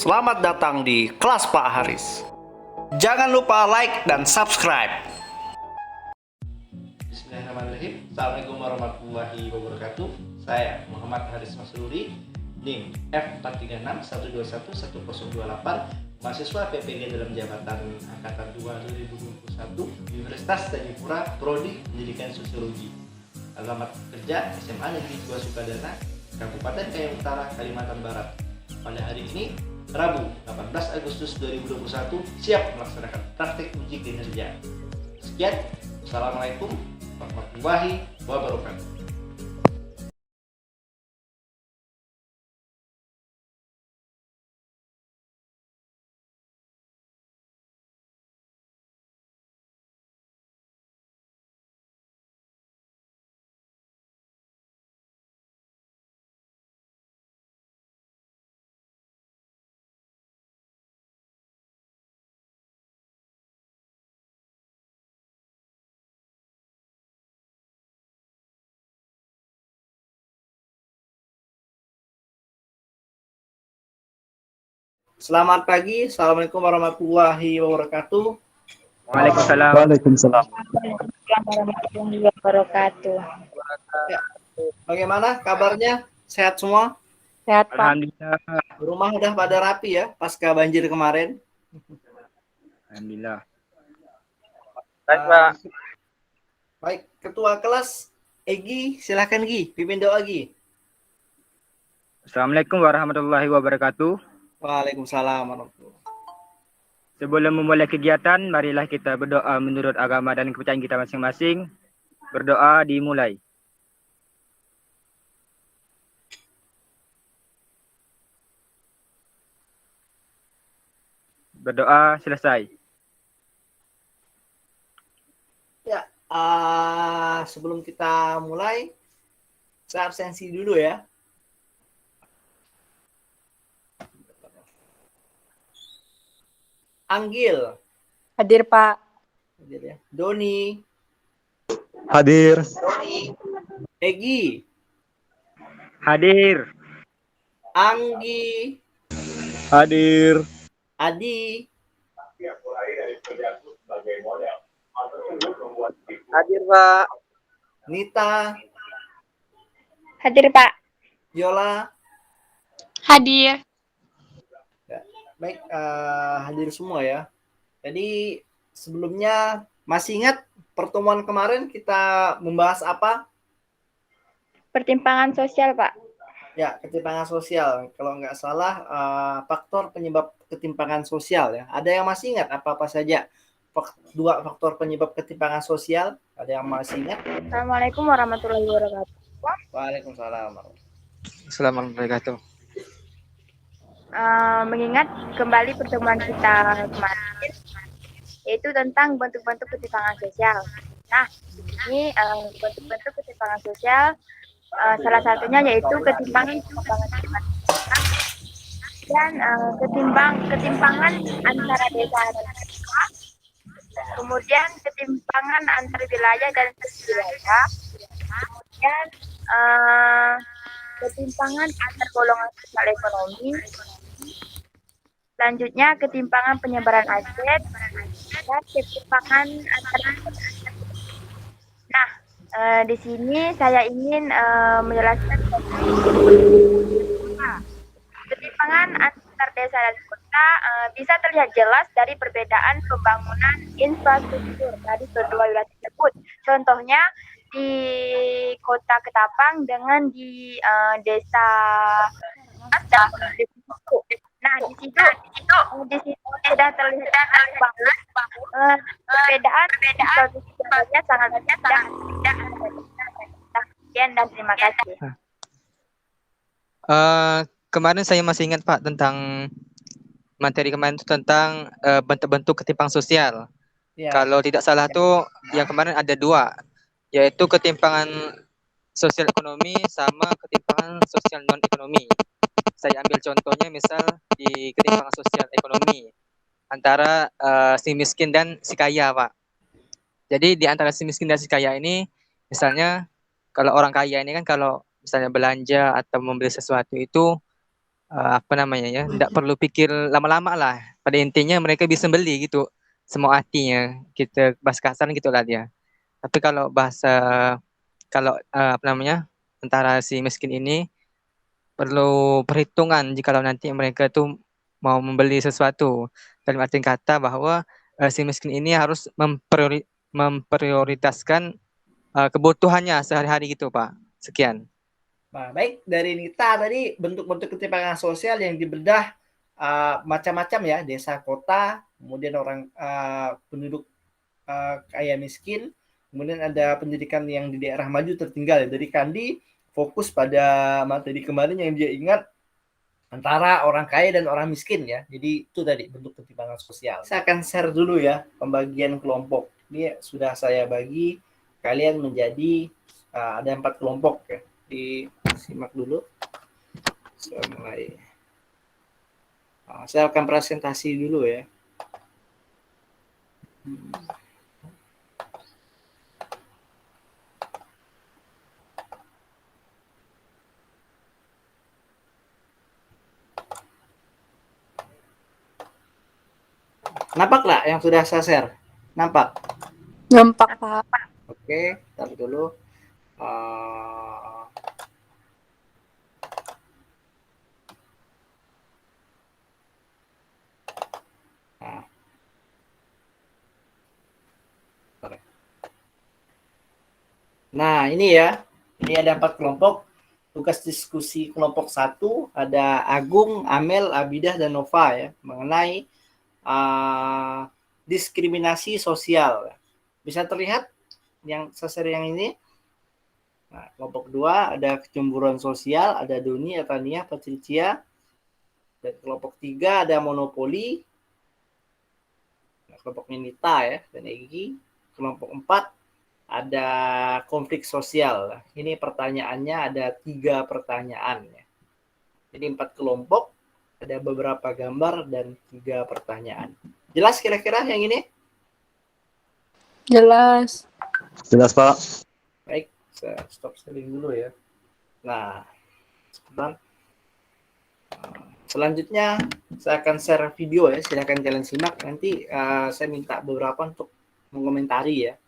Selamat datang di kelas Pak Haris. Jangan lupa like dan subscribe. Bismillahirrahmanirrahim. Assalamualaikum warahmatullahi wabarakatuh. Saya Muhammad Haris Masruri, NIM F43612110028, mahasiswa PPG dalam jabatan Angkatan 2 2021, Universitas Tanjung Pura, Prodi Pendidikan Sosiologi. Alamat kerja SMA Negeri 2 Sukadana, Kabupaten Kayong Utara, Kalimantan Barat. Pada hari ini, Rabu 18 Agustus 2021, siap melaksanakan praktek uji kinerja. Sekian, Assalamualaikum warahmatullahi wabarakatuh. Selamat pagi, Assalamualaikum warahmatullahi wabarakatuh. Waalaikumsalam. Waalaikumsalam. Warahmatullahi wabarakatuh. Ya, bagaimana kabarnya? Sehat semua? Sehat, Pak. Alhamdulillah. Rumah udah pada rapi ya, pasca banjir kemarin. Alhamdulillah. Baik, Ketua Kelas Egi, silakan Gi, pimpin doa Gi. Assalamualaikum warahmatullahi wabarakatuh. Waalaikumsalam warahmatullahi. Sebelum memulai kegiatan, marilah kita berdoa menurut agama dan kepercayaan kita masing-masing. Berdoa dimulai. Berdoa selesai. Ya, sebelum kita mulai, saya absensi dulu ya. Anggil. Hadir, Pak. Hadir ya. Doni. Hadir. Egi. Hadir. Anggi. Hadir. Adi. Hadir, Pak. Nita. Hadir, Pak. Yola. Hadir. Baik, hadir semua ya. Jadi sebelumnya masih ingat pertemuan kemarin kita membahas apa? Pertimbangan sosial, Pak. Ya, ketimpangan sosial. Kalau nggak salah, faktor penyebab ketimpangan sosial ya. Ada yang masih ingat apa-apa saja? Dua faktor penyebab ketimpangan sosial. Ada yang masih ingat? Assalamualaikum warahmatullahi wabarakatuh. Waalaikumsalam. Assalamualaikum warahmatullahi wabarakatuh. Mengingat kembali pertemuan kita kemarin, yaitu tentang bentuk-bentuk ketimpangan sosial. Nah, ini bentuk-bentuk ketimpangan sosial, salah satunya yaitu ketimpangan dan ketimpangan antara desa dan desa, kemudian ketimpangan antar wilayah dan wilayah, kemudian ketimpangan antar golongan sosial ekonomi, selanjutnya ketimpangan penyebaran aset, dan ketimpangan antar. Nah, di sini saya ingin menjelaskan ketimpangan antar desa dan kota bisa terlihat jelas dari perbedaan pembangunan infrastruktur dari kedua wilayah tersebut. Contohnya di Kota Ketapang dengan di desa Ada. Nah, di situ sudah terlihat banget perbedaan infrastrukturnya sangat beda. Sekian dan terima kasih. Kemarin saya masih ingat Pak tentang materi kemarin itu tentang bentuk-bentuk ketimpangan sosial. Ya. Kalau tidak salah tuh yang kemarin ada dua, yaitu ketimpangan sosial ekonomi sama ketimpangan sosial non ekonomi. Saya ambil contohnya misal di ketimpangan sosial ekonomi antara si miskin dan si kaya Pak. Jadi di antara si miskin dan si kaya ini, misalnya kalau orang kaya ini kan kalau misalnya belanja atau membeli sesuatu itu apa namanya ya, tidak perlu pikir lama-lama lah. Pada intinya mereka bisa beli gitu, semua artinya kita bahasa kasar gitulah dia. Tapi kalau apa namanya, antara si miskin ini perlu perhitungan jikalau nanti mereka tuh mau membeli sesuatu. Dalam arti kata bahwa si miskin ini harus memprioritaskan kebutuhannya sehari-hari gitu, Pak. Sekian. Nah, baik dari Nita tadi bentuk-bentuk ketimpangan sosial yang dibedah macam-macam ya, desa kota, kemudian orang penduduk kaya miskin, kemudian ada pendidikan yang di daerah maju tertinggal ya. Dari Kandi fokus pada materi kemarin yang dia ingat antara orang kaya dan orang miskin ya. Jadi itu tadi bentuk ketimpangan sosial. Saya akan share dulu ya pembagian kelompok. Ini sudah saya bagi kalian menjadi ada 4 kelompok ya. Disimak dulu. Saya mulai. Saya akan presentasi dulu ya. Nampak nggak yang sudah saya share? Nampak? Nampak, Pak. Oke, tar dulu. Nah, ini ya. Ini ada 4 kelompok. Tugas diskusi kelompok 1 ada Agung, Amel, Abidah, dan Nova ya, mengenai diskriminasi sosial. Bisa terlihat yang saya yang ini? Nah, kelompok 2 ada kecemburuan sosial, ada Doni, Atania, Patricia. Dan kelompok 3 ada monopoli. Nah, kelompoknya Nita ya, dan Egi. Kelompok 4 ada konflik sosial. Ini pertanyaannya ada 3 pertanyaan. Jadi 4 kelompok, ada beberapa gambar dan 3 pertanyaan. Jelas kira-kira yang ini? Jelas. Jelas, Pak. Baik, saya stop sharing dulu ya. Nah, sebentar. Selanjutnya saya akan share video ya, silakan kalian simak. Nanti saya minta beberapa untuk mengomentari ya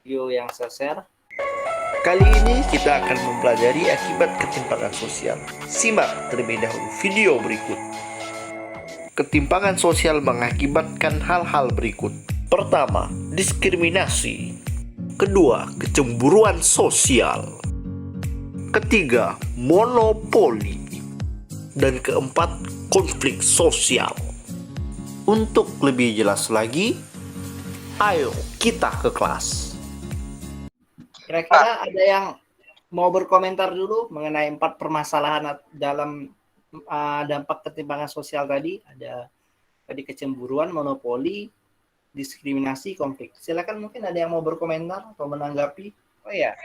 video yang saya share. Kali ini kita akan mempelajari akibat ketimpangan sosial. Simak terlebih dahulu video berikut. Ketimpangan sosial mengakibatkan hal-hal berikut. Pertama, diskriminasi. Kedua, kecemburuan sosial. Ketiga, monopoli. Dan keempat, konflik sosial. Untuk lebih jelas lagi, ayo kita ke kelas. Kira-kira ada yang mau berkomentar dulu mengenai 4 permasalahan dalam dampak ketimpangan sosial tadi? Ada tadi kecemburuan, monopoli, diskriminasi, konflik. Silakan, mungkin ada yang mau berkomentar atau menanggapi. Oh ya,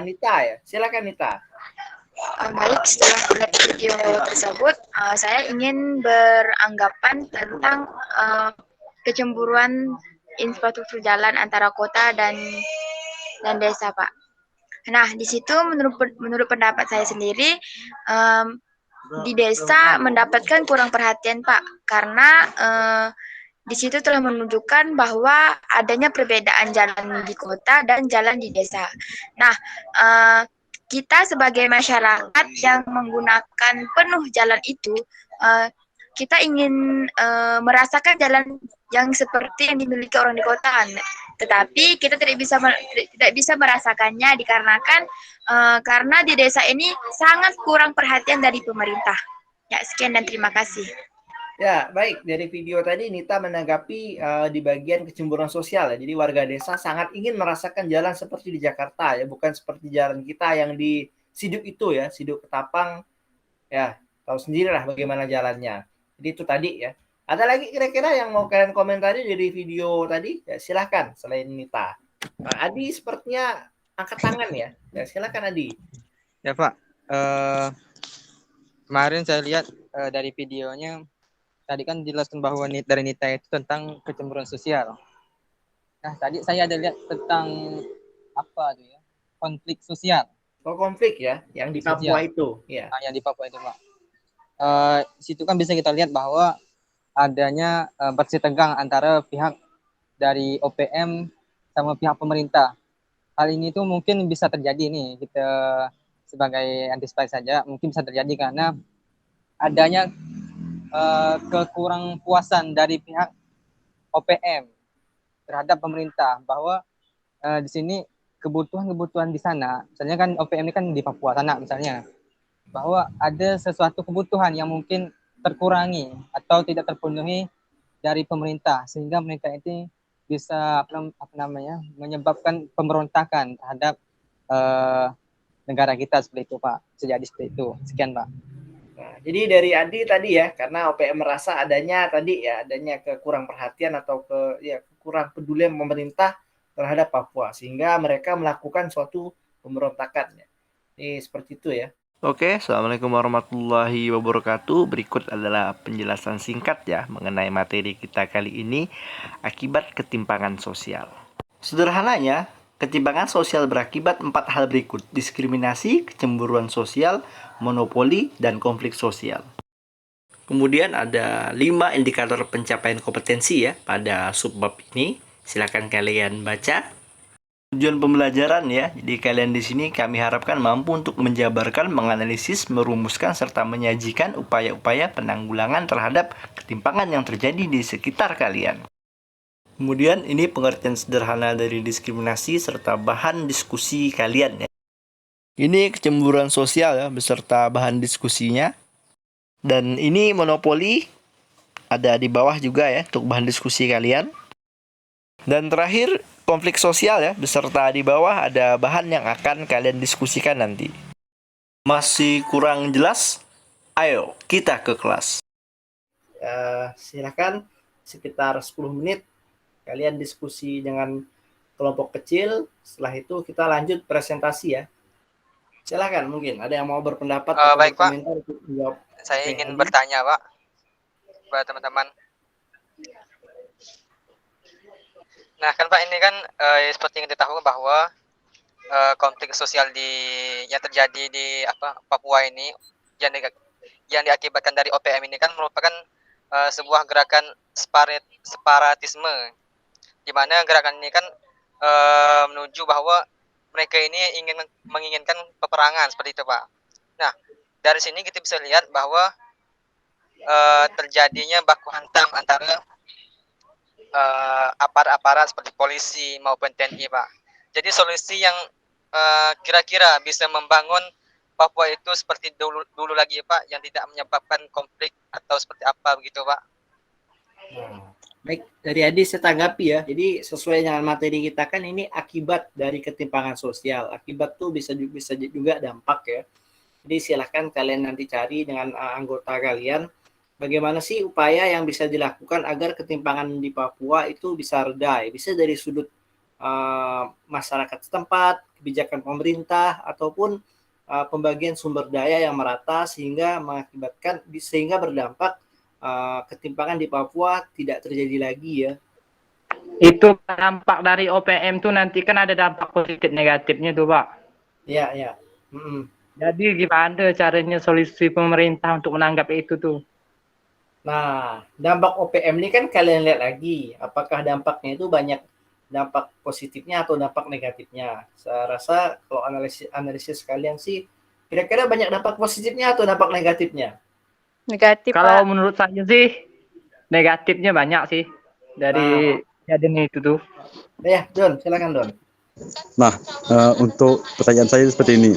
Nita ya. Silakan Nita. Baik, setelah melihat video tersebut, saya ingin beranggapan tentang kecemburuan infrastruktur jalan antara kota dan desa, Pak. Nah, di situ menurut pendapat saya sendiri, di desa mendapatkan kurang perhatian, Pak, karena di situ telah menunjukkan bahwa adanya perbedaan jalan di kota dan jalan di desa. Nah, kita sebagai masyarakat yang menggunakan penuh jalan itu, kita ingin merasakan jalan yang seperti yang dimiliki orang di kota, tetapi kita tidak bisa merasakannya dikarenakan karena di desa ini sangat kurang perhatian dari pemerintah. Ya, sekian dan terima kasih. Ya, baik. Dari video tadi Nita menanggapi di bagian kecemburuan sosial ya. Jadi warga desa sangat ingin merasakan jalan seperti di Jakarta ya, bukan seperti jalan kita yang di Siduk itu ya, Siduk Ketapang. Ya, tahu sendirilah bagaimana jalannya. Jadi itu tadi ya. Ada lagi kira-kira yang mau kalian komentari dari video tadi? Ya, silahkan selain Nita. Adi sepertinya angkat tangan ya. Ya, silahkan Adi. Ya, Pak. Kemarin saya lihat dari videonya, tadi kan dijelaskan bahwa dari Nita itu tentang kecemburuan sosial. Nah, tadi saya ada lihat tentang apa tuh ya? Konflik sosial. Oh, konflik ya, yang di Papua itu. Ya. Yang di Papua itu, Pak. situ kan bisa kita lihat bahwa adanya bersih tegang antara pihak dari OPM sama pihak pemerintah. Hal ini tuh mungkin bisa terjadi nih, kita sebagai antisipasi saja mungkin bisa terjadi karena adanya kekurang puasan dari pihak OPM terhadap pemerintah bahwa di sini kebutuhan-kebutuhan di sana, misalnya kan OPM ini kan di Papua sana misalnya, bahwa ada sesuatu kebutuhan yang mungkin terkurangi atau tidak terpenuhi dari pemerintah sehingga mereka itu bisa menyebabkan pemberontakan terhadap negara kita seperti itu Pak. Sejadi seperti itu. Sekian Pak. Nah, jadi dari Adi tadi ya, karena OPM merasa adanya kekurang perhatian atau kurang peduli pemerintah terhadap Papua sehingga mereka melakukan suatu pemberontakan. Ini seperti itu ya. Oke, Assalamualaikum warahmatullahi wabarakatuh. Berikut adalah penjelasan singkat ya mengenai materi kita kali ini, akibat ketimpangan sosial. Sederhananya, ketimpangan sosial berakibat 4 hal berikut: diskriminasi, kecemburuan sosial, monopoli, dan konflik sosial. Kemudian ada 5 indikator pencapaian kompetensi ya pada subbab ini. Silakan kalian baca. Tujuan pembelajaran ya, jadi kalian di sini kami harapkan mampu untuk menjabarkan, menganalisis, merumuskan, serta menyajikan upaya-upaya penanggulangan terhadap ketimpangan yang terjadi di sekitar kalian. Kemudian ini pengertian sederhana dari diskriminasi serta bahan diskusi kalian ya. Ini kecemburuan sosial ya, beserta bahan diskusinya. Dan ini monopoli, ada di bawah juga ya untuk bahan diskusi kalian. Dan terakhir konflik sosial ya, beserta di bawah ada bahan yang akan kalian diskusikan nanti. Masih kurang jelas? Ayo kita ke kelas. Silakan sekitar 10 menit kalian diskusi dengan kelompok kecil. Setelah itu kita lanjut presentasi ya. Silakan, mungkin ada yang mau berpendapat atau Baik Pak, jawab. saya ingin bertanya Pak kepada teman-teman. Nah kan Pak, ini kan seperti yang kita tahu bahwa konflik sosial yang terjadi di Papua ini yang diakibatkan dari OPM ini kan merupakan sebuah gerakan separatisme, di mana gerakan ini kan menuju bahwa mereka ini menginginkan peperangan seperti itu Pak. Nah dari sini kita bisa lihat bahwa terjadinya baku hantam antara aparat-aparat seperti polisi maupun TNI Pak. Jadi solusi yang kira-kira bisa membangun Papua itu seperti dulu lagi Pak, yang tidak menyebabkan konflik atau seperti apa begitu Pak. Baik, dari Adi saya tanggapi ya. Jadi sesuai dengan materi kita kan ini akibat dari ketimpangan sosial. Akibat tuh bisa juga dampak ya. Jadi silahkan kalian nanti cari dengan anggota kalian bagaimana sih upaya yang bisa dilakukan agar ketimpangan di Papua itu bisa reda. Bisa dari sudut masyarakat setempat, kebijakan pemerintah, ataupun pembagian sumber daya yang merata sehingga berdampak ketimpangan di Papua tidak terjadi lagi ya. Itu dampak dari OPM tuh nanti kan ada dampak positif negatifnya tuh Pak. Iya, iya. Jadi gimana caranya solusi pemerintah untuk menanggapi itu tuh? Nah, dampak OPM ini kan kalian lihat lagi, apakah dampaknya itu banyak dampak positifnya atau dampak negatifnya. Saya rasa kalau analisis kalian sih, kira-kira banyak dampak positifnya atau dampak negatifnya? Negatif, Kalau Pak. menurut saya sih negatifnya banyak sih dari kejadian itu tuh. Ya, Don, silakan Don. Nah, untuk pertanyaan saya seperti ini.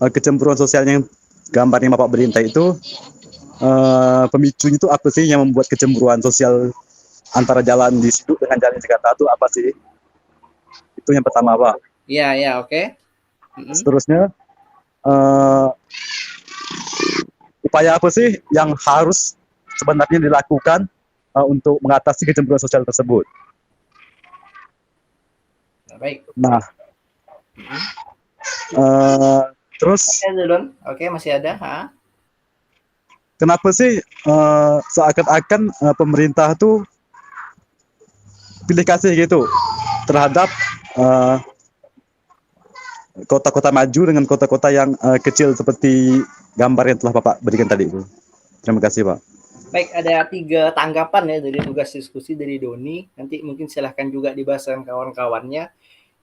Kecemburuan sosial yang gambarnya Bapak Berinta itu, pemicunya itu apa sih yang membuat kecemburuan sosial antara jalan di situ dengan jalan di Jakarta itu apa sih? Itu yang pertama Pak. Iya, oke. Seterusnya, upaya apa sih yang harus sebenarnya dilakukan untuk mengatasi kecemburuan sosial tersebut? Nah, baik. Nah, terus Oke, masih ada. kenapa sih seakan-akan pemerintah tuh pilih kasih gitu terhadap kota-kota maju dengan kota-kota yang kecil seperti gambar yang telah Bapak berikan tadi itu? Terima kasih, Pak. Baik, ada 3 tanggapan ya dari tugas diskusi dari Doni. Nanti mungkin silahkan juga dibahas dengan kawan-kawannya.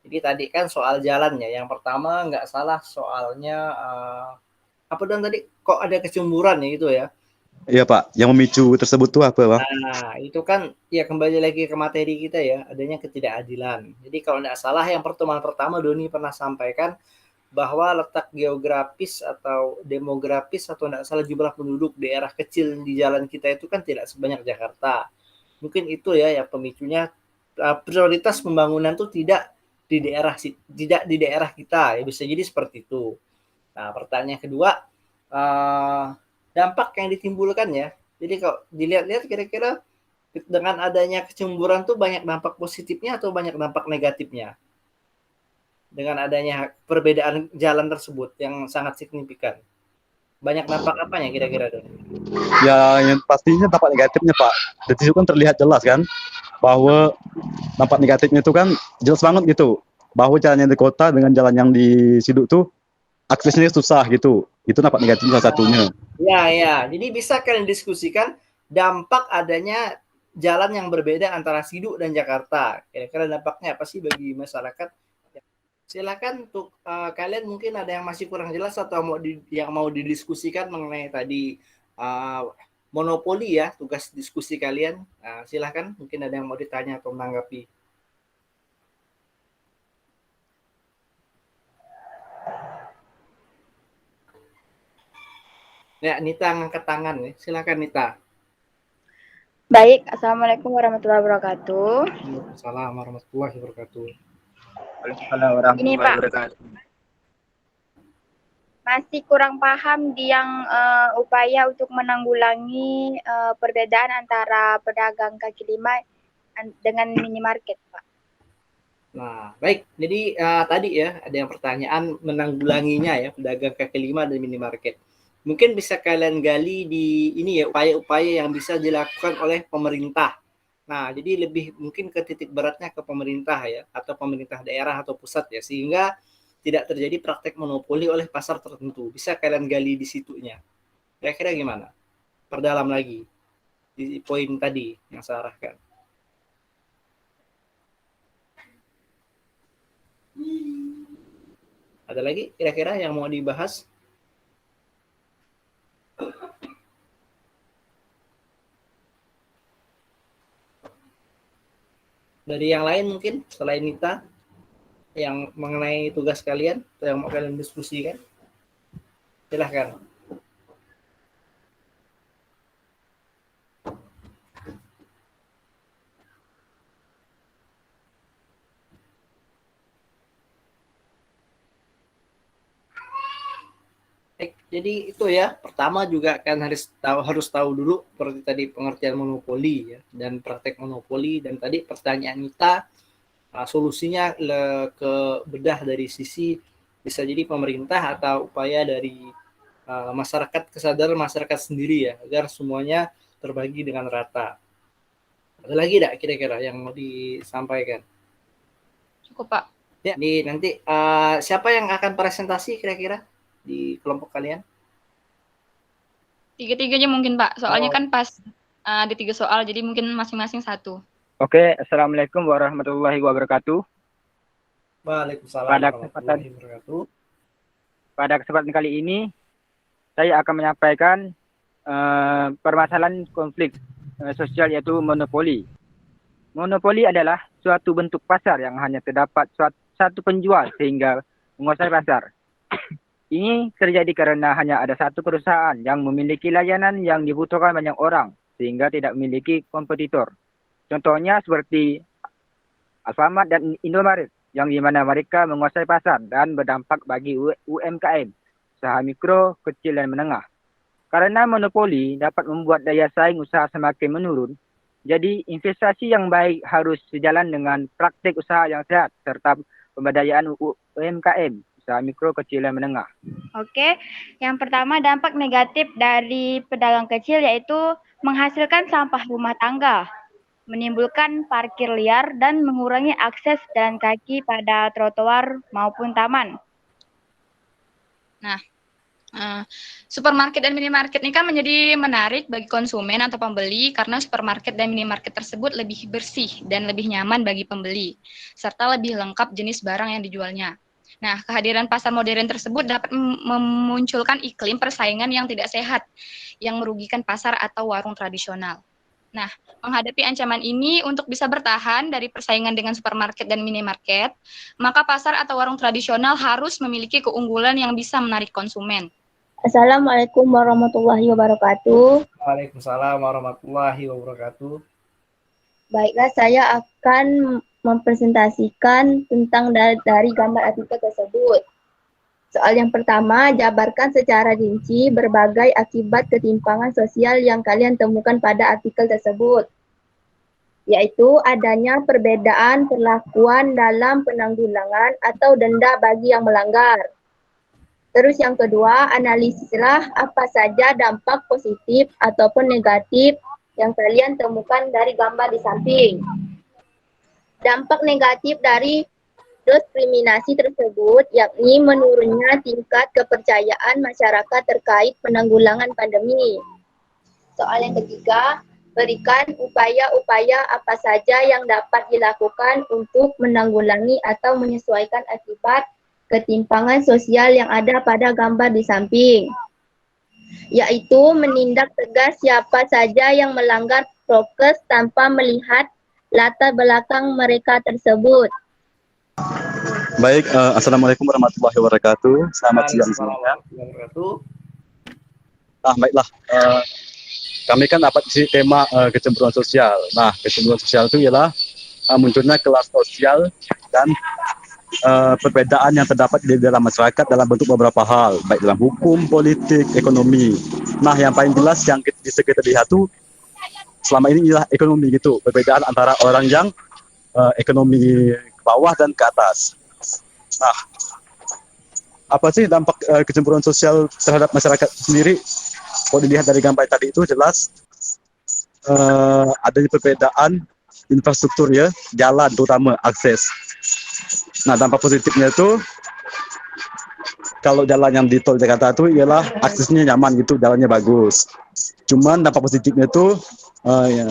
Jadi tadi kan soal jalannya. Yang pertama nggak salah soalnya apa dan tadi kok ada kecemburuan ya itu ya. Iya, Pak. Yang memicu tersebut tuh apa, Pak? Nah, itu kan ya kembali lagi ke materi kita ya, adanya ketidakadilan. Jadi kalau nggak salah yang pertemuan pertama Doni pernah sampaikan bahwa letak geografis atau demografis atau tidak salah jumlah penduduk daerah kecil di jalan kita itu kan tidak sebanyak Jakarta. Mungkin itu ya yang pemicunya prioritas pembangunan tuh tidak di daerah kita ya bisa jadi seperti itu. Nah, pertanyaan kedua dampak yang ditimbulkan ya. Jadi kalau dilihat-lihat kira-kira dengan adanya kecemburuan tuh banyak dampak positifnya atau banyak dampak negatifnya? Dengan adanya perbedaan jalan tersebut yang sangat signifikan. Banyak dampak apanya kira-kira, Don? Ya, yang pastinya dampak negatifnya, Pak. Dari situ kan terlihat jelas kan bahwa dampak negatifnya itu kan jelas banget gitu. Bahwa jalan yang di kota dengan jalan yang di Siduk tuh aksesnya susah gitu. Itu dampak negatifnya salah satunya. Ya. Jadi bisa kalian diskusikan dampak adanya jalan yang berbeda antara Siduk dan Jakarta. Kira-kira dampaknya apa sih bagi masyarakat? Silakan untuk kalian mungkin ada yang masih kurang jelas atau yang mau didiskusikan mengenai tadi monopoli ya, tugas diskusi kalian. Silakan mungkin ada yang mau ditanya atau menanggapi. Ya, Nita ngangkat tangan ya. Silakan Nita. Baik, Assalamualaikum warahmatullahi wabarakatuh. Waalaikumsalam warahmatullahi wabarakatuh. Waalaikumsalam warahmatullahi Pak. wabarakatuh. Masih kurang paham di yang upaya untuk menanggulangi perbedaan antara pedagang kaki lima dengan minimarket, Pak. Nah, baik. Jadi tadi ya ada yang pertanyaan menanggulanginya ya pedagang kaki lima dan minimarket. Mungkin bisa kalian gali di ini ya upaya-upaya yang bisa dilakukan oleh pemerintah. Nah, jadi lebih mungkin ke titik beratnya ke pemerintah ya atau pemerintah daerah atau pusat ya sehingga tidak terjadi praktek monopoli oleh pasar tertentu. Bisa kalian gali di situnya. Kira-kira gimana? Perdalam lagi di poin tadi yang saya arahkan. Ada lagi kira-kira yang mau dibahas? Dari yang lain mungkin selain Nita yang mengenai tugas kalian atau yang mau kalian diskusikan? Silahkan. Jadi itu ya, pertama juga kan harus tahu dulu seperti tadi pengertian monopoli ya dan praktek monopoli dan tadi pertanyaan kita solusinya ke bedah dari sisi bisa jadi pemerintah atau upaya dari masyarakat, kesadaran masyarakat sendiri ya agar semuanya terbagi dengan rata. Ada lagi tidak kira-kira yang mau disampaikan? Cukup, Pak. Ya, nanti siapa yang akan presentasi kira-kira di kelompok kalian? Tiga-tiganya mungkin, Pak. Soalnya kan pas ada 3 soal, jadi mungkin masing-masing satu. Oke, Assalamualaikum warahmatullahi wabarakatuh. Waalaikumsalam warahmatullahi wabarakatuh. Pada kesempatan kali ini, saya akan menyampaikan permasalahan konflik sosial yaitu monopoli. Monopoli adalah suatu bentuk pasar yang hanya terdapat satu penjual sehingga menguasai pasar. Ini terjadi karena hanya ada satu perusahaan yang memiliki layanan yang dibutuhkan banyak orang sehingga tidak memiliki kompetitor. Contohnya seperti Alfamart dan Indomaret yang di mana mereka menguasai pasar dan berdampak bagi UMKM, usaha mikro, kecil dan menengah. Karena monopoli dapat membuat daya saing usaha semakin menurun, jadi investasi yang baik harus sejalan dengan praktik usaha yang sehat serta pemberdayaan UMKM, usaha mikro, kecil dan menengah. Oke, yang pertama dampak negatif dari pedagang kecil yaitu menghasilkan sampah rumah tangga, menimbulkan parkir liar dan mengurangi akses jalan kaki pada trotoar maupun taman. Nah, Nah, supermarket dan minimarket ini kan menjadi menarik bagi konsumen atau pembeli karena supermarket dan minimarket tersebut lebih bersih dan lebih nyaman bagi pembeli, serta lebih lengkap jenis barang yang dijualnya. Nah, kehadiran pasar modern tersebut dapat memunculkan iklim persaingan yang tidak sehat, yang merugikan pasar atau warung tradisional. Nah, menghadapi ancaman ini untuk bisa bertahan dari persaingan dengan supermarket dan minimarket, maka pasar atau warung tradisional harus memiliki keunggulan yang bisa menarik konsumen. Assalamualaikum warahmatullahi wabarakatuh. Waalaikumsalam warahmatullahi wabarakatuh. Baiklah, saya akan mempresentasikan tentang dari gambar artikel tersebut. Soal yang pertama, jabarkan secara rinci berbagai akibat ketimpangan sosial yang kalian temukan pada artikel tersebut, yaitu adanya perbedaan perlakuan dalam penanggulangan atau denda bagi yang melanggar. Terus yang kedua, analisislah apa saja dampak positif ataupun negatif yang kalian temukan dari gambar di samping. Dampak negatif dari diskriminasi tersebut yakni menurunnya tingkat kepercayaan masyarakat terkait penanggulangan pandemi. Soal yang ketiga, berikan upaya-upaya apa saja yang dapat dilakukan untuk menanggulangi atau menyesuaikan akibat ketimpangan sosial yang ada pada gambar di samping, yaitu menindak tegas siapa saja yang melanggar prokes tanpa melihat latar belakang mereka tersebut. Baik, Assalamualaikum warahmatullahi wabarakatuh. Selamat siang semuanya. Warahmatullahi wabarakatuh. Baiklah, kami kan dapat isi tema kecemburuan sosial. Nah, kecemburuan sosial itu ialah munculnya kelas sosial dan perbedaan yang terdapat di dalam masyarakat dalam bentuk beberapa hal, baik dalam hukum, politik, ekonomi. Nah, yang paling jelas yang bisa kita lihat tuh selama ini ialah ekonomi gitu, perbedaan antara orang yang ekonomi ke bawah dan ke atas. Nah, apa sih dampak kecemburuan sosial terhadap masyarakat sendiri? Kalau dilihat dari gambar tadi itu jelas adanya perbedaan infrastruktur ya, jalan terutama akses. Nah, dampak positifnya itu kalau jalan yang di tol Jakarta itu ialah aksesnya nyaman gitu, jalannya bagus. Cuman dampak positifnya itu ya,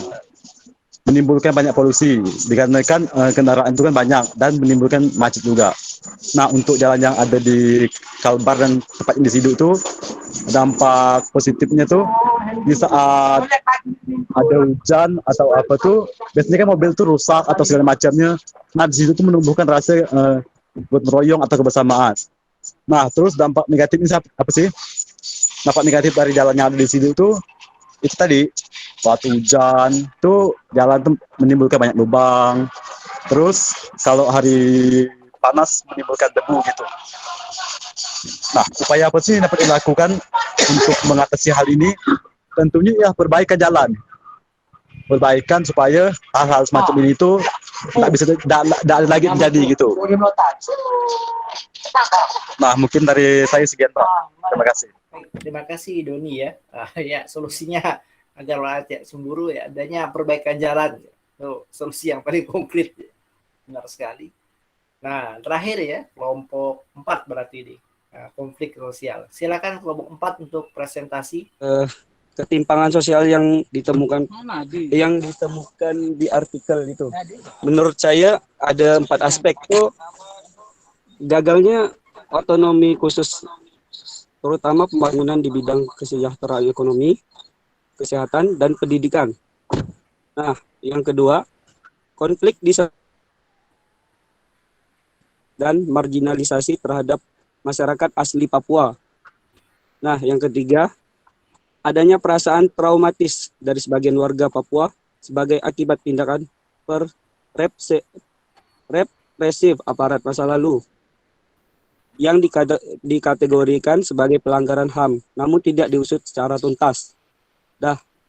menimbulkan banyak polusi dikarenakan kendaraan itu kan banyak dan menimbulkan macet juga. Nah, untuk jalan yang ada di Kalbar dan tempat di situ itu dampak positifnya tuh di saat ada hujan atau apa tuh biasanya kan mobil tuh rusak atau segala macamnya. Nah, di situ tuh menumbuhkan rasa gotong royong atau kebersamaan. Nah, terus dampak negatifnya apa sih? Dampak negatif dari jalan yang ada di situ itu tadi waktu hujan tuh jalan tuh menimbulkan banyak lubang. Terus kalau hari panas menimbulkan debu gitu. Nah, upaya apa sih yang dapat dilakukan untuk mengatasi hal ini? Tentunya ya perbaikan jalan. Perbaikan supaya hal-hal semacam ini itu tidak ada lagi terjadi gitu. Nah, mungkin dari saya sekian, Pak. Terima kasih. Terima kasih Doni ya. Ya solusinya agar rakyat cemburu ya adanya perbaikan jalan. Itu solusi yang paling konkret. Benar sekali. Nah, terakhir ya, kelompok 4 berarti ini. Nah, konflik sosial. Silakan kelompok 4 untuk presentasi. Ketimpangan sosial yang ditemukan di artikel itu. Menurut saya ada 4 aspek tuh. Gagalnya otonomi khusus, terutama pembangunan di bidang kesejahteraan ekonomi, kesehatan, dan pendidikan. Nah, yang kedua, konflik dan marginalisasi terhadap masyarakat asli Papua. Nah, yang ketiga, adanya perasaan traumatis dari sebagian warga Papua sebagai akibat tindakan represif aparat masa lalu yang dikategorikan sebagai pelanggaran HAM, namun tidak diusut secara tuntas.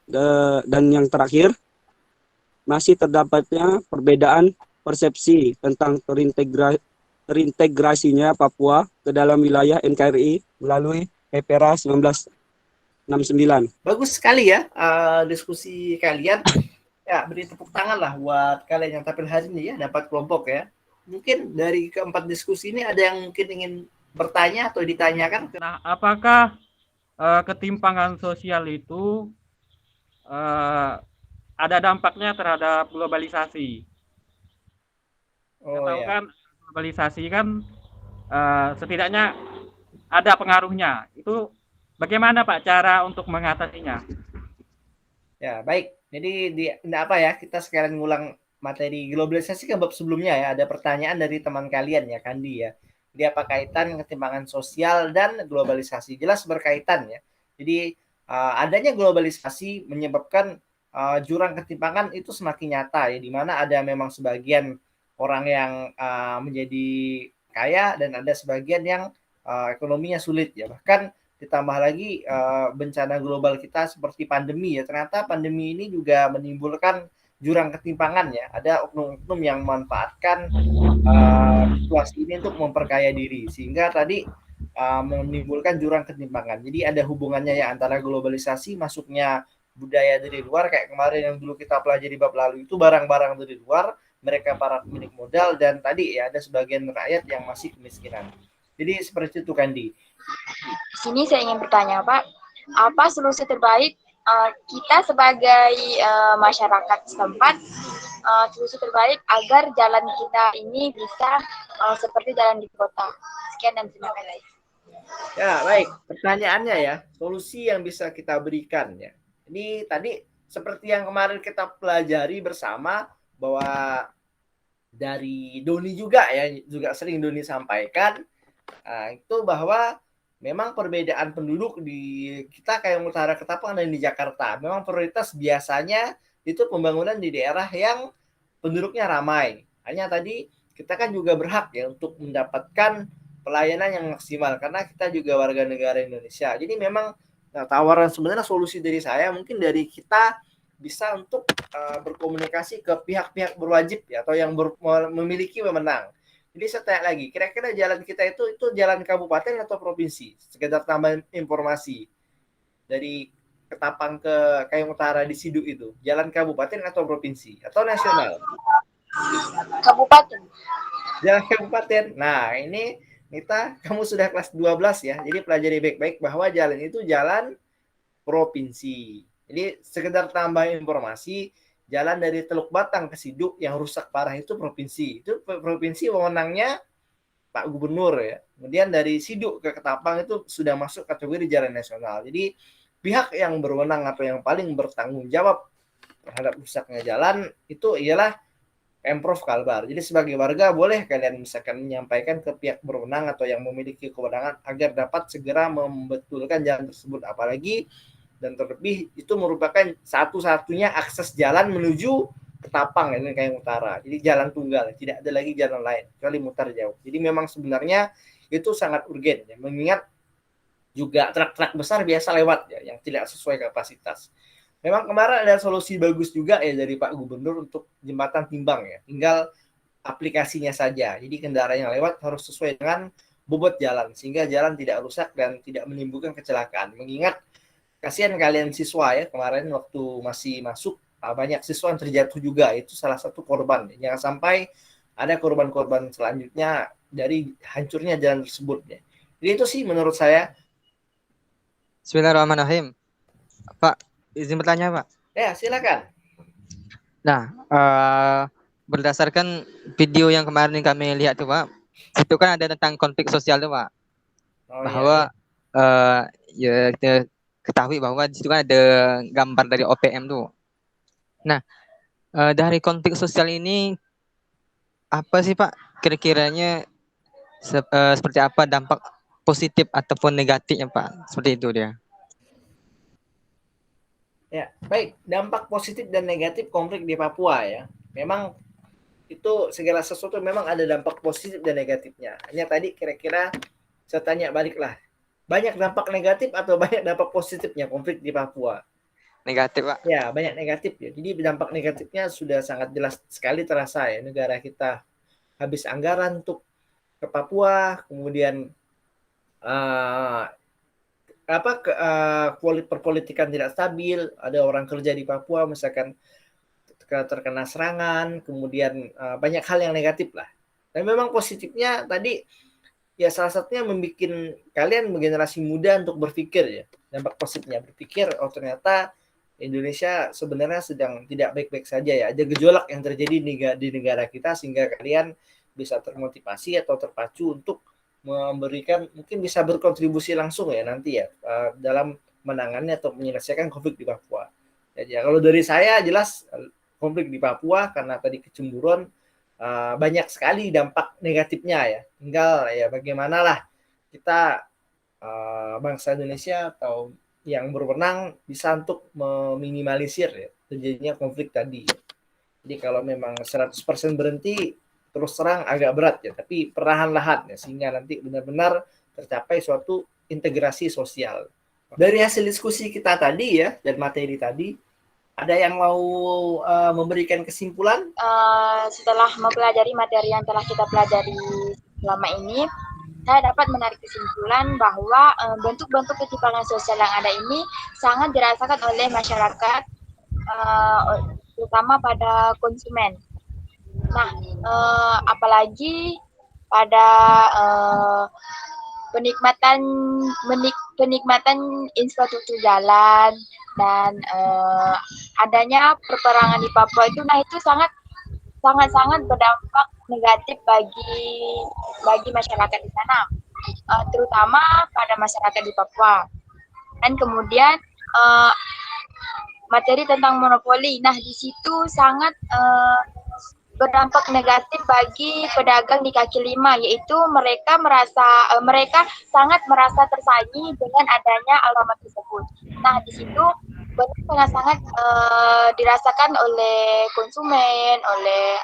Dan yang terakhir, masih terdapatnya perbedaan persepsi tentang terintegrasinya Papua ke dalam wilayah NKRI melalui PPRA 1969. Bagus sekali ya diskusi kalian. Ya, beri tepuk tangan lah buat kalian yang tampil hari ini ya, dapat kelompok ya. Mungkin dari keempat diskusi ini ada yang mungkin ingin bertanya atau ditanyakan. Nah, apakah ketimpangan sosial itu ada dampaknya terhadap globalisasi? Kita Oh tahu ya. kan globalisasi kan setidaknya ada pengaruhnya. Itu bagaimana Pak cara untuk mengatasinya? Ya, baik. Jadi enggak apa ya, kita sekalian ngulang materi globalisasi kan bab sebelumnya ya. Ada pertanyaan dari teman kalian ya, Kandi ya. Jadi apa kaitan ketimpangan sosial dan globalisasi? Jelas berkaitan ya. Jadi adanya globalisasi menyebabkan jurang ketimpangan itu semakin nyata ya, di mana ada memang sebagian orang yang menjadi kaya dan ada sebagian yang ekonominya sulit ya. Bahkan ditambah lagi bencana global kita seperti pandemi ya, ternyata pandemi ini juga menimbulkan jurang ketimpangan ya. Ada oknum-oknum yang memanfaatkan situasi ini untuk memperkaya diri, sehingga tadi menimbulkan jurang ketimpangan. Jadi ada hubungannya ya antara globalisasi, masuknya budaya dari luar, kayak kemarin yang dulu kita pelajari bab lalu, itu barang-barang dari luar, mereka para pemilik modal, dan tadi ya ada sebagian rakyat yang masih kemiskinan. Jadi seperti itu, Kandi. Di sini saya ingin bertanya, Pak, apa solusi terbaik kita sebagai masyarakat setempat, solusi terbaik agar jalan kita ini bisa seperti jalan di kota? Sekian dan terima kasih. Ya, baik. Pertanyaannya ya, solusi yang bisa kita berikan ya. Ini tadi seperti yang kemarin kita pelajari bersama, bahwa dari Doni juga ya, juga sering Doni sampaikan, itu bahwa memang perbedaan penduduk di kita kayak Utara Ketapang dan di Jakarta. Memang prioritas biasanya itu pembangunan di daerah yang penduduknya ramai. Hanya tadi kita kan juga berhak ya untuk mendapatkan pelayanan yang maksimal karena kita juga warga negara Indonesia. Jadi memang tawaran sebenarnya solusi dari saya mungkin dari kita bisa untuk berkomunikasi ke pihak-pihak berwajib ya, atau yang memiliki wewenang. Jadi saya tanya lagi, kira-kira jalan kita itu jalan kabupaten atau provinsi? Sekedar tambah informasi. Dari Ketapang ke Kayong Utara di Siduk itu, jalan kabupaten atau provinsi? Atau nasional? Kabupaten. Jalan kabupaten. Nah, ini Nita, kamu sudah kelas 12 ya. Jadi pelajari baik-baik bahwa jalan itu jalan provinsi. Jadi sekedar tambah informasi, jalan dari Teluk Batang ke Siduk yang rusak parah itu provinsi. Itu provinsi wewenangnya Pak Gubernur ya. Kemudian dari Siduk ke Ketapang itu sudah masuk kategori jalan nasional. Jadi pihak yang berwenang atau yang paling bertanggung jawab terhadap rusaknya jalan itu ialah Pemprov Kalbar. Jadi sebagai warga boleh kalian misalkan menyampaikan ke pihak berwenang atau yang memiliki kewenangan agar dapat segera membetulkan jalan tersebut. Apalagi dan terlebih itu merupakan satu-satunya akses jalan menuju Ketapang ini Kayong Utara. Jadi jalan tunggal, tidak ada lagi jalan lain kecuali mutar jauh. Jadi memang sebenarnya itu sangat urgen ya, mengingat juga truk-truk besar biasa lewat ya yang tidak sesuai kapasitas. Memang kemarin ada solusi bagus juga ya dari Pak Gubernur untuk jembatan timbang ya. Tinggal aplikasinya saja. Jadi kendaraan yang lewat harus sesuai dengan bobot jalan sehingga jalan tidak rusak dan tidak menimbulkan kecelakaan. Mengingat kasihan kalian siswa ya, kemarin waktu masih masuk banyak siswa yang terjatuh juga, itu salah satu korban. Jangan sampai ada korban-korban selanjutnya dari hancurnya jalan tersebut ya. Jadi itu sih menurut saya. Bismillahirrahmanirrahim. Pak, izin bertanya, Pak. Ya, silakan. Nah, berdasarkan video yang kemarin kami lihat tuh, Pak, itu kan ada tentang konflik sosial tuh, Pak. Oh, bahwa ya kita ketahui bahwa di situ kan ada gambar dari OPM tuh. Nah, dari konflik sosial ini apa sih Pak kira-kiranya seperti apa dampak positif ataupun negatifnya Pak? Seperti itu dia. Ya, baik. Dampak positif dan negatif konflik di Papua ya. Memang itu segala sesuatu memang ada dampak positif dan negatifnya. Hanya tadi kira-kira saya tanya balik lah. Banyak dampak negatif atau banyak dampak positifnya konflik di Papua? Negatif, Pak. Ya, banyak negatif ya. Jadi dampak negatifnya sudah sangat jelas sekali terasa ya. Negara kita habis anggaran untuk ke Papua, kemudian perpolitikan tidak stabil, ada orang kerja di Papua misalkan terkena serangan, kemudian banyak hal yang negatif lah. Dan memang positifnya tadi ya salah satunya membuat kalian generasi muda untuk berpikir ya, dampak positifnya berpikir oh ternyata Indonesia sebenarnya sedang tidak baik-baik saja ya, ada gejolak yang terjadi di negara kita sehingga kalian bisa termotivasi atau terpacu untuk memberikan, mungkin bisa berkontribusi langsung ya nanti ya dalam menangani atau menyelesaikan konflik di Papua. Ya, kalau dari saya jelas konflik di Papua karena tadi kecemburuan banyak sekali dampak negatifnya ya. Tinggal ya bagaimana lah kita bangsa Indonesia atau yang berwenang bisa untuk meminimalisir ya, terjadinya konflik tadi. Jadi kalau memang 100% berhenti terus terang agak berat ya, tapi perlahan-lahan ya sehingga nanti benar-benar tercapai suatu integrasi sosial. Dari hasil diskusi kita tadi ya dan materi tadi, ada yang mau memberikan kesimpulan? Setelah mempelajari materi yang telah kita pelajari selama ini, saya dapat menarik kesimpulan bahwa bentuk-bentuk ketimpangan sosial yang ada ini sangat dirasakan oleh masyarakat, terutama pada konsumen. Nah, apalagi pada penikmatan infrastruktur jalan dan adanya perperangan di Papua itu, nah itu sangat berdampak negatif bagi masyarakat di sana, terutama pada masyarakat di Papua. Dan kemudian materi tentang monopoli, nah di situ sangat berdampak negatif bagi pedagang di kaki lima, yaitu mereka sangat merasa tersaingi dengan adanya Alfamart tersebut. Nah di situ sangat dirasakan oleh konsumen, oleh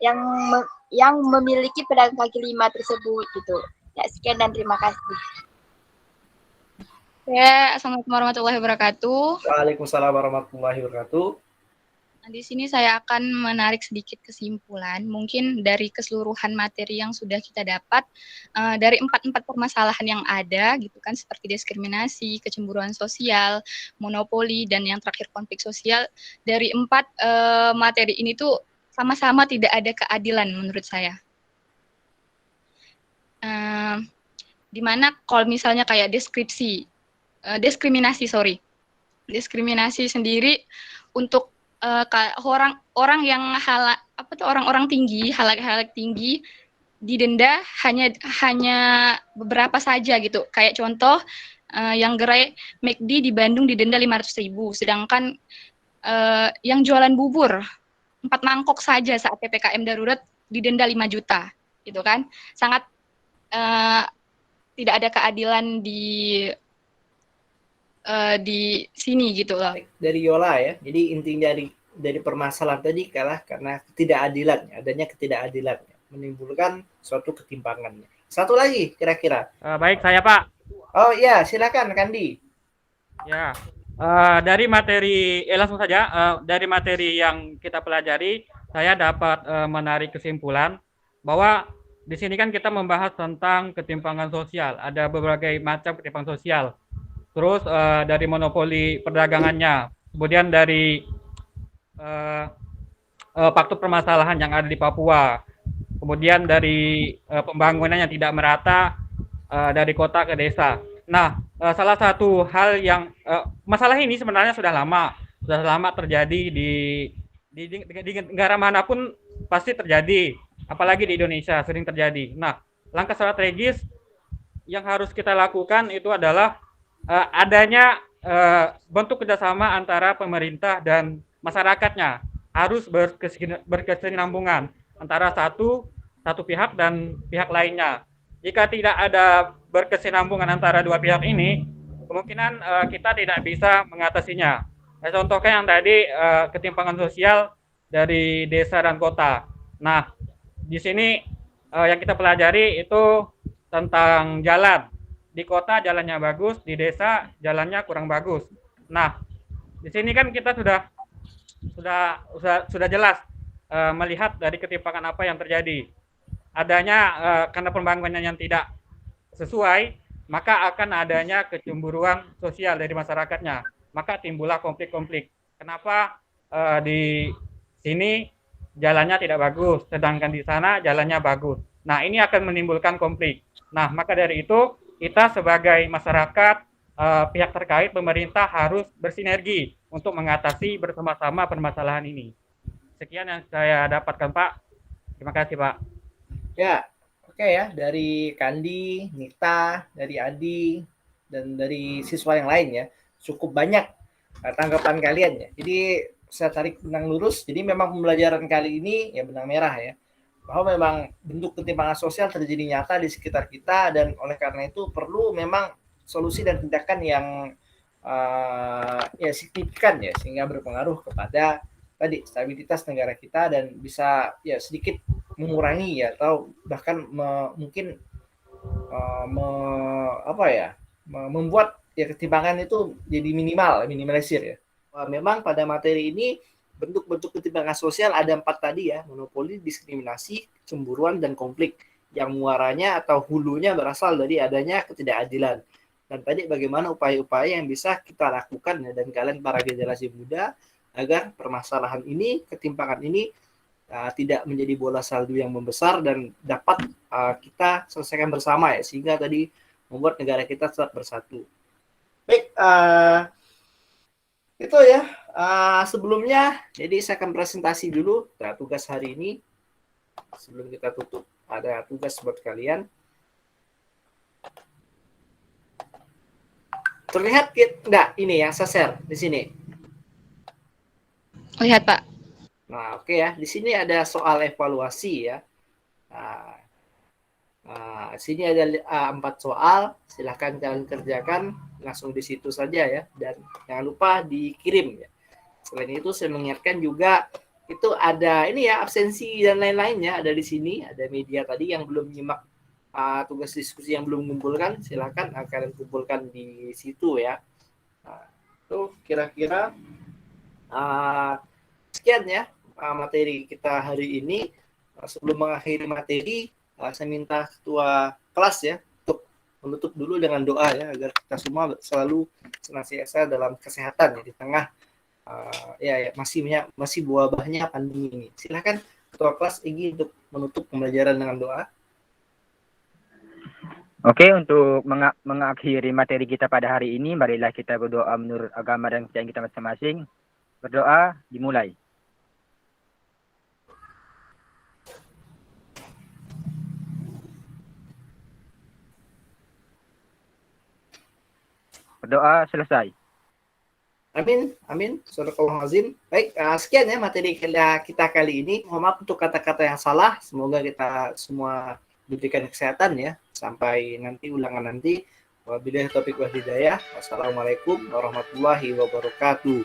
yang memiliki pedagang kaki lima tersebut gitu. Ya, sekian dan terima kasih. Ya, Assalamualaikum warahmatullahi wabarakatuh. Waalaikumsalam warahmatullahi wabarakatuh. Di sini saya akan menarik sedikit kesimpulan, mungkin dari keseluruhan materi yang sudah kita dapat, dari empat permasalahan yang ada, gitu kan, seperti diskriminasi, kecemburuan sosial, monopoli, dan yang terakhir konflik sosial. Dari empat materi ini tuh sama-sama tidak ada keadilan menurut saya. Dimana kalau misalnya kayak diskriminasi sendiri untuk orang yang orang-orang tinggi, halak tinggi didenda hanya beberapa saja gitu. Kayak contoh yang gerai McD di Bandung didenda 500.000, sedangkan yang jualan bubur 4 mangkok saja saat PPKM darurat didenda 5 juta, gitu kan. Sangat tidak ada keadilan di sini gitu loh. Dari Yola ya. Jadi intinya dari permasalahan tadi karena ketidakadilan, adanya ketidakadilan menimbulkan suatu ketimpangan. Satu lagi kira-kira. Baik, saya Pak. Oh iya, silakan Kandi. Ya, dari materi langsung saja dari materi yang kita pelajari, saya dapat menarik kesimpulan bahwa di sini kan kita membahas tentang ketimpangan sosial. Ada berbagai macam ketimpangan sosial. Terus dari monopoli perdagangannya, kemudian dari faktor permasalahan yang ada di Papua, kemudian dari pembangunan yang tidak merata dari kota ke desa. Nah, salah satu hal yang masalah ini sebenarnya sudah lama terjadi di negara manapun pasti terjadi, apalagi di Indonesia sering terjadi. Nah, langkah strategis yang harus kita lakukan itu adalah adanya bentuk kerjasama antara pemerintah dan masyarakatnya, harus berkesinambungan antara satu pihak dan pihak lainnya. Jika tidak ada berkesinambungan antara dua pihak ini, kemungkinan kita tidak bisa mengatasinya. Contohnya yang tadi ketimpangan sosial dari desa dan kota. Nah, di sini yang kita pelajari itu tentang jalan. Di kota jalannya bagus, di desa jalannya kurang bagus. Nah, di sini kan kita sudah jelas melihat dari ketimpangan apa yang terjadi. Adanya karena pembangunan yang tidak sesuai, maka akan adanya kecemburuan sosial dari masyarakatnya. Maka timbullah konflik-konflik. Kenapa di sini jalannya tidak bagus, sedangkan di sana jalannya bagus. Nah, ini akan menimbulkan konflik. Nah, maka dari itu kita sebagai masyarakat, pihak terkait, pemerintah harus bersinergi untuk mengatasi bersama-sama permasalahan ini. Sekian yang saya dapatkan, Pak. Terima kasih, Pak. Ya, oke ya, dari Kandi, Nita, dari Adi, dan dari siswa yang lain ya, cukup banyak tanggapan kalian ya. Jadi saya tarik benang lurus. Jadi memang pembelajaran kali ini ya benang merah ya, bahwa memang bentuk ketimpangan sosial terjadi nyata di sekitar kita, dan oleh karena itu perlu memang solusi dan tindakan yang ya signifikan ya, sehingga berpengaruh kepada tadi stabilitas negara kita dan bisa ya sedikit mengurangi ya, atau bahkan mungkin membuat ya ketimpangan itu jadi minimalisir ya. Memang pada materi ini bentuk-bentuk ketimpangan sosial ada 4 tadi ya: monopoli, diskriminasi, cemburuan, dan konflik, yang muaranya atau hulunya berasal dari adanya ketidakadilan. Dan tadi bagaimana upaya-upaya yang bisa kita lakukan ya, dan kalian para generasi muda, agar permasalahan ini, ketimpangan ini tidak menjadi bola salju yang membesar dan dapat kita selesaikan bersama ya, sehingga tadi membuat negara kita tetap bersatu. Baik, itu ya. Sebelumnya, jadi saya akan presentasi dulu tugas hari ini. Sebelum kita tutup, ada tugas buat kalian. Terlihat enggak ini yang saya share di sini? Lihat, Pak. Nah, oke ya. Di sini ada soal evaluasi ya. Sini ada 4 soal. Silahkan kalian kerjakan langsung di situ saja ya. Dan jangan lupa dikirim ya. Selain itu saya mengingatkan juga itu ada ini ya, absensi dan lain-lainnya ada di sini. Ada media tadi yang belum nyimak tugas diskusi yang belum mengumpulkan, silahkan kalian kumpulkan di situ ya. Itu kira-kira sekian ya materi kita hari ini. Sebelum mengakhiri materi, saya minta ketua kelas ya untuk menutup dulu dengan doa ya, agar kita semua selalu senantiasa dalam kesehatan ya di tengah masih wabahnya pandemi ini. Silakan ketua kelas Egi untuk menutup pembelajaran dengan doa. Oke, untuk mengakhiri materi kita pada hari ini, marilah kita berdoa menurut agama dan kepercayaan kita masing-masing. Berdoa, dimulai. Berdoa, selesai. Amin, amin. Sadaqallahul azim. Baik, sekian ya materi kita kali ini. Mohon maaf untuk kata-kata yang salah. Semoga kita semua diberikan kesehatan ya. Sampai nanti ulangan nanti. Wabillahi taufiq wal hidayah. Wassalamualaikum warahmatullahi wabarakatuh.